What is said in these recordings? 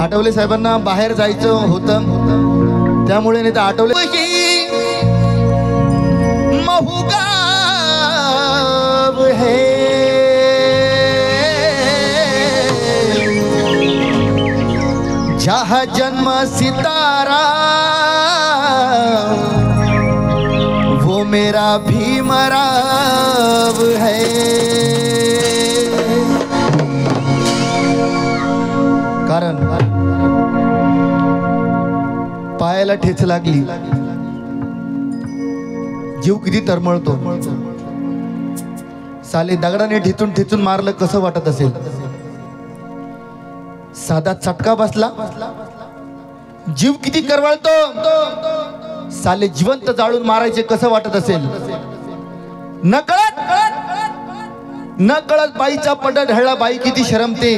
आठवले साहेबांना बाहेर जायचं होतं, त्यामुळे नाही तर आठवले महूगाव है जहाँ जन्म सितारा वो मेरा भीमराव है। कारण पायाला ठेच लागली, जीव किती तरमळतो। साले दगडाने ठेचून ठेचून मारलं कसं वाटत असेल, साधा चटका बसला जीव किती करवळतो। साले जिवंत जाळून मारायचे कसं वाटत असेल। न कळत बाईचा पडा ढळला बाई किती शरमते।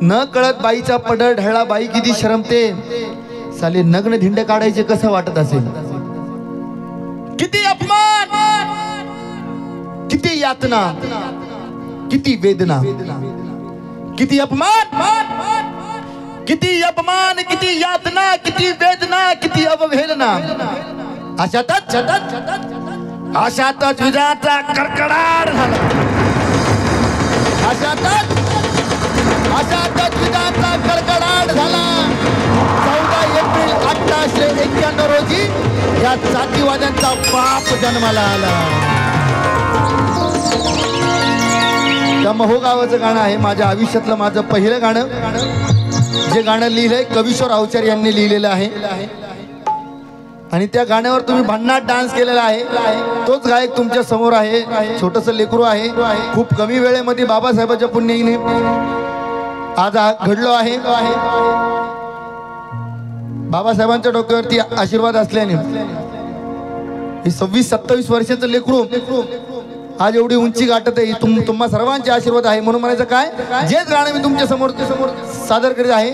न कळत बाईचा पडर ढळला बाई किती शरमते। साले नग्न धिंड काढायचे कसं वाटत असेल। किती अपमान, किती यातना, किती वेदना, किती अपमान, किती अपमान, किती यातना, किती वेदना, किती अवहेलना। अशातच विजाचा कडकडाट झाला। अशातच विजाचा कडकडाट झाला। 14 एप्रिल 1891 रोजी या जातीवाद्यांचा बाप जन्माला आला। त्या महूगावाचं गाणं आहे माझ्या आयुष्यातलं माझं पहिलं गाणं, जे गाणं लिहिलंय कवीश्वर अवचार यांनी लिहिलेलं आहे। आणि त्या गाण्यावर तुम्ही भन्नाट डान्स केलेला आहे। तोच गायक तुमच्या समोर आहे, छोटस लेकरू आहे। खूप कमी वेळेमध्ये बाबासाहेबांच्या पुण्याईने आज घडलो आहे। बाबासाहेबांच्या डोक्यावरती आशीर्वाद असल्याने हे 26-27 वर्षाचं लेकरू आज एवढी उंची गाठत आहे। तुम्हा सर्वांचे आशीर्वाद आहे म्हणून म्हणायचं काय, जेच गाणं मी तुमच्या समोर सादर करीत आहे,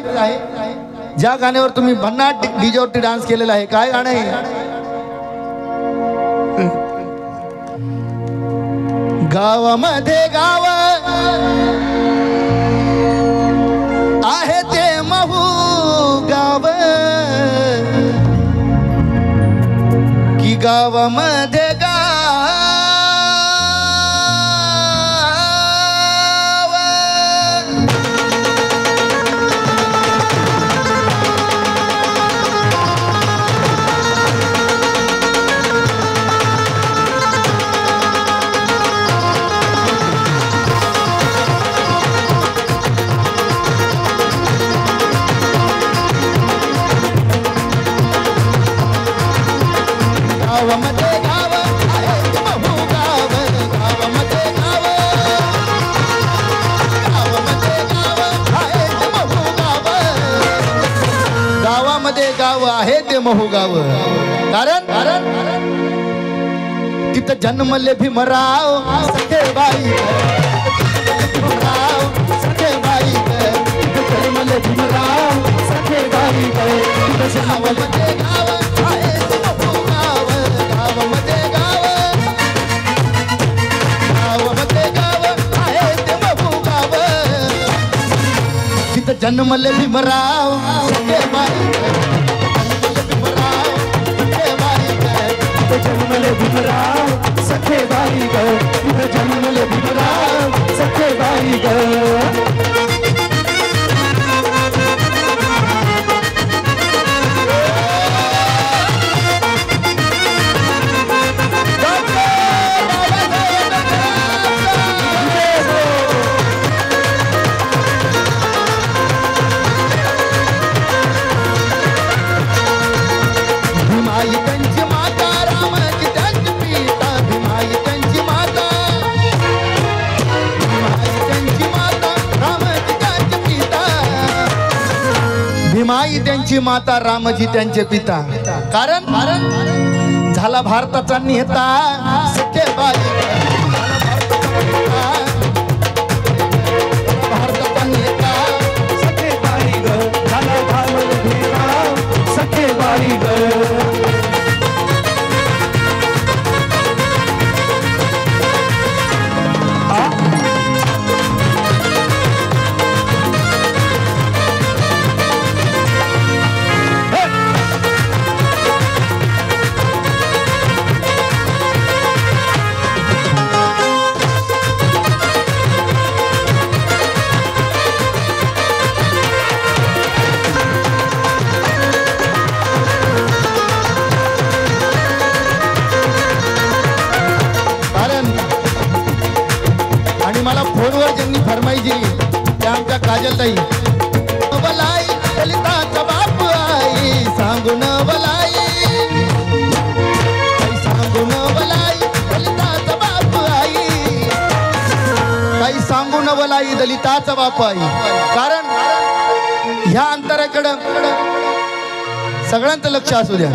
ज्या गाण्यावर तुम्ही भन्नाट डीजेवरती डान्स केलेला आहे। काय गाणं आहे? गावामध्ये गाव आहे ते महूगाव, की गावामध्ये गाव आहे ते महूगाव। कारण तिथं जन्मले भीमराव सखेबाई, सखेबाई जन्मले भीमराव सखेबाई। गावामध्ये गाव आहे ते महूगाव, गावामध्ये गाव, गावामध्ये गाव आहे ते महूगाव। तिथं जन्मले भीमराव सखेबाई, जन्मले भीमराव सखेबाई ग, जन्मले भीमराव सखेबाई ग। भीमाई त्यांची माता, रामजी त्यांचे पिता। कारण झाला भारताचा नेता सखेबाई, मला फोनवर ज्यांनी फरमाई दिली त्या आमच्या काजलताई. बलाई दलिताचा बाप आई सांगून बलाई, सांगून बलाई दलिताचा बाप आई, काही सांगून बलाई दलिताचा बाप आई. कारण ह्या अंतराकडं सगळ्यांचं लक्ष असू द्या.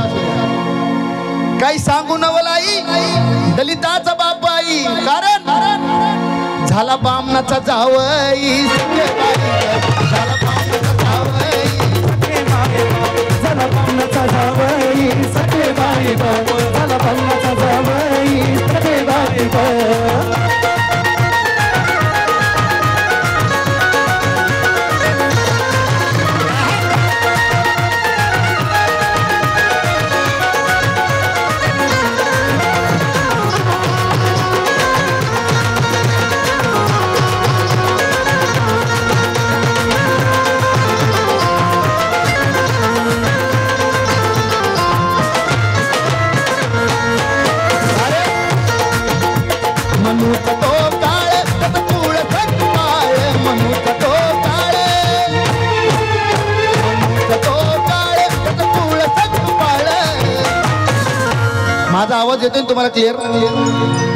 काही सांगू नवलाई दलिताचा बाप आई. कारण झाला बामणाचा जावई, झाला बामणाचा जावई, झाला बामणाचा जावई, सखे बाई झाला बामणाचा जावई, सखे बाई. माझा आवाज येतोय तुम्हाला क्लिअर?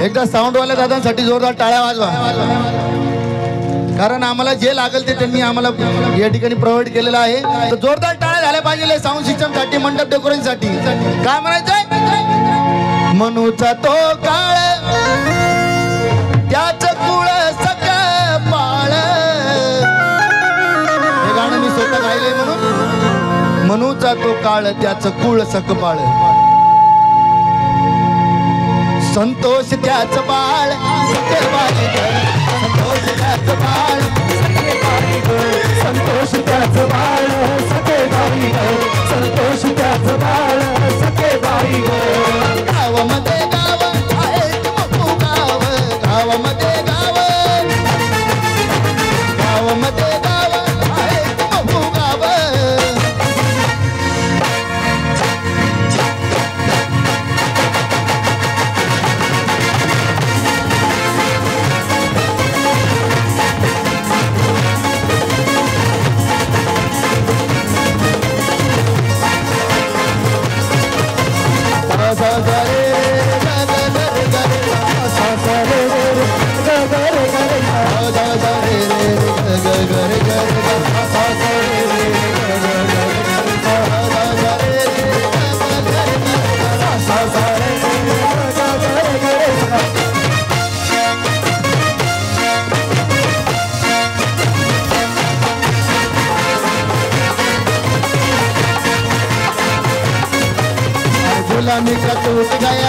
एकदा साऊंड वाल्या दादांसाठी जोरदार टाळ्या वाजवा. कारण आम्हाला जे लागेल ते त्यांनी आम्हाला या ठिकाणी प्रोव्हाइड केलेलं आहे. तर जोरदार टाळ्या झाल्या पाहिजे साऊंड सिस्टम साठी, मंडप डेकोरेशन साठी. काय म्हणायचंय? मनूचा तो काळ त्याच कुळ सक पाळ. हे गाणं मी स्वतः गायलंय म्हणून. मनूचा तो काळ त्याच कुळ सक पाळ, संतोष त्याच बाळ सखे बाई ग, संतोष त्याच बाळ सखे बाई ग, संतोष त्याच बाळ सखे बाई ग, संतोष त्याच बाळ सखे बाई ग. गावामध्ये गाव आहे मोठू गाव, गावामध्ये गाव, गावामध्ये गाव आहे मोठू गाव. गुलामी का टूट गया